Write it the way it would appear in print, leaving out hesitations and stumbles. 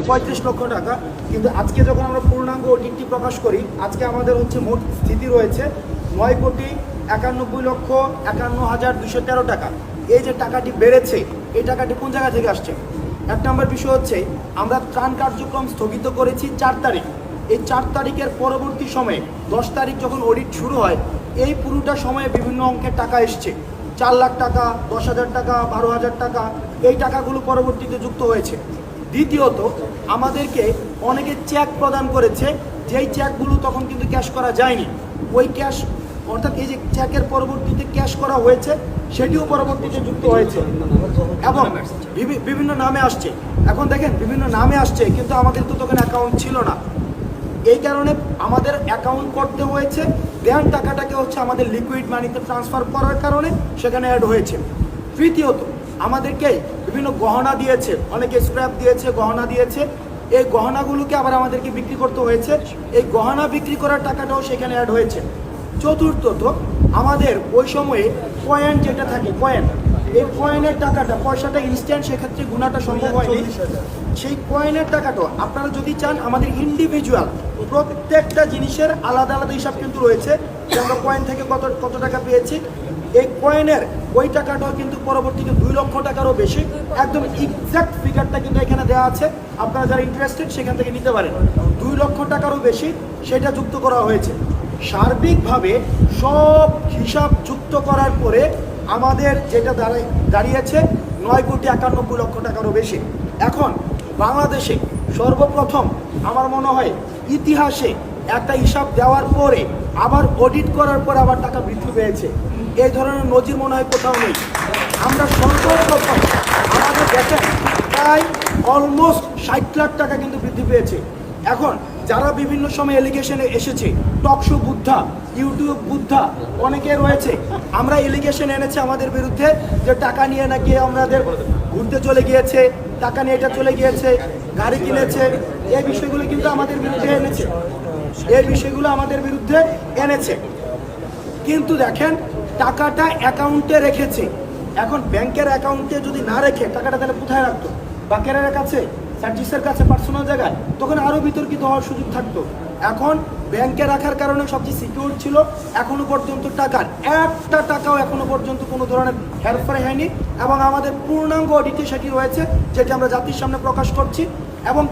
35 লক্ষ টাকা। কিন্তু আজকে যখন আমরা পূর্ণাঙ্গ অডিটটি প্রকাশ করি, আজকে আমাদের হচ্ছে মোট স্থিতি রয়েছে 9,91,51,213 টাকা। এই যে টাকাটি বেড়েছে, এই টাকাটি কোন জায়গা থেকে আসছে? এক নম্বর বিষয় হচ্ছে আমরা ত্রাণ কার্যক্রম স্থগিত করেছি 4 তারিখ। এই 4 তারিখের পরবর্তী সময়ে 10 তারিখ যখন অডিট শুরু হয়, এই পুরোটা সময়ে বিভিন্ন অঙ্কের টাকা এসছে। 4 লাখ টাকা, 10,000 টাকা, 12,000 টাকা, এই টাকাগুলো পরবর্তীতে যুক্ত হয়েছে। দ্বিতীয়ত, আমাদেরকে অনেকে চেক প্রদান করেছে, যেই চেকগুলো তখন কিন্তু ক্যাশ করা যায়নি। ওই ক্যাশ, অর্থাৎ এই যে চেকের পরবর্তীতে ক্যাশ করা হয়েছে, সেটিও পরবর্তীতে যুক্ত হয়েছে এবং বিভিন্ন নামে আসছে। এখন দেখেন, বিভিন্ন নামে আসছে, কিন্তু আমাদের তো তখন অ্যাকাউন্ট ছিল না। এই কারণে আমাদের অ্যাকাউন্ট করতে হয়েছে, দেন টাকাটাকে হচ্ছে আমাদের লিকুইড মানিতে ট্রান্সফার করার কারণে সেখানে অ্যাড হয়েছে। তৃতীয়ত, আমাদেরকে বিভিন্ন গহনা দিয়েছে, অনেকে স্ক্র্যাপ দিয়েছে, গহনা দিয়েছে। এই গহনাগুলোকে আবার আমাদেরকে বিক্রি করতে হয়েছে, এই গহনা বিক্রি করার টাকাটাও সেখানে অ্যাড হয়েছে। চতুর্থত, আমাদের ওই সময়ে কয়েন যেটা থাকে, কয়েন, এই কয়েনের টাকাটা, পয়সাটা ইনস্ট্যান্ট, সেক্ষেত্রে গুণাটা সম্ভব হয়নি। সেই কয়েনের টাকাটা আপনারা যদি চান, আমাদের ইন্ডিভিজুয়াল প্রত্যেকটা জিনিসের আলাদা আলাদা হিসাব কিন্তু রয়েছে, যে আমরা কয়েন থেকে কত টাকা পেয়েছি। এই কয়েনের ওই টাকাটাও কিন্তু পরবর্তীতে 2 লক্ষ টাকারও বেশি, একদম এক্সাক্ট ফিগারটা কিন্তু এখানে দেওয়া আছে, আপনারা যারা ইন্টারেস্টেড সেখান থেকে নিতে পারেন। 2 লক্ষ টাকারও বেশি সেটা যুক্ত করা হয়েছে। সার্বিকভাবে সব হিসাব যুক্ত করার পরে আমাদের যেটা দাঁড়িয়েছে 9,91,00,000 টাকারও বেশি। এখন বাংলাদেশে সর্বপ্রথম আমার মনে হয় ইতিহাসে একটা হিসাব দেওয়ার পরে আবার অডিট করার পর আবার টাকা বৃদ্ধি পেয়েছে। এই ধরনের নজির মনে হয় কোথাও নেই। আমরা সর্বপ্রথম আমাদের দেখেন প্রায় অলমোস্ট 60 লাখ টাকা কিন্তু বৃদ্ধি পেয়েছে। এখন যারা বিভিন্ন সময় এলিগেশনে এসেছে, টকশো বুদ্ধা, ইউটিউব বুদ্ধা অনেকে রয়েছে, আমরা এলিগেশন এনেছে আমাদের বিরুদ্ধে যে টাকা নিয়ে নাকি আমাদের ঘুরতে চলে গিয়েছে, টাকা নিয়ে এটা চলে গিয়েছে, গাড়ি কিনেছে। এই বিষয়গুলো কিন্তু আমাদের বিরুদ্ধে এনেছে, এই বিষয়গুলো আমাদের বিরুদ্ধে এনেছে। কিন্তু দেখেন, টাকাটা অ্যাকাউন্টে রেখেছে। এখন ব্যাংকের অ্যাকাউন্টে যদি না রেখে টাকাটা তাহলে কোথায় রাখতো? বাকেরের কাছে, সার্জিসের কাছে, পার্সোনাল জায়গায়, তখন আরও বিতর্কিত হওয়ার সুযোগ থাকতো। এখন ব্যাংকে রাখার কারণে সবচেয়ে সিকিউর ছিল। এখনো পর্যন্ত টাকার একটা টাকাও এখনো পর্যন্ত কোনো ধরনের হেরফের হয়নি এবং আমাদের পূর্ণাঙ্গ অডিটে সেটি রয়েছে, যেটি আমরা জাতির সামনে প্রকাশ করছি এবং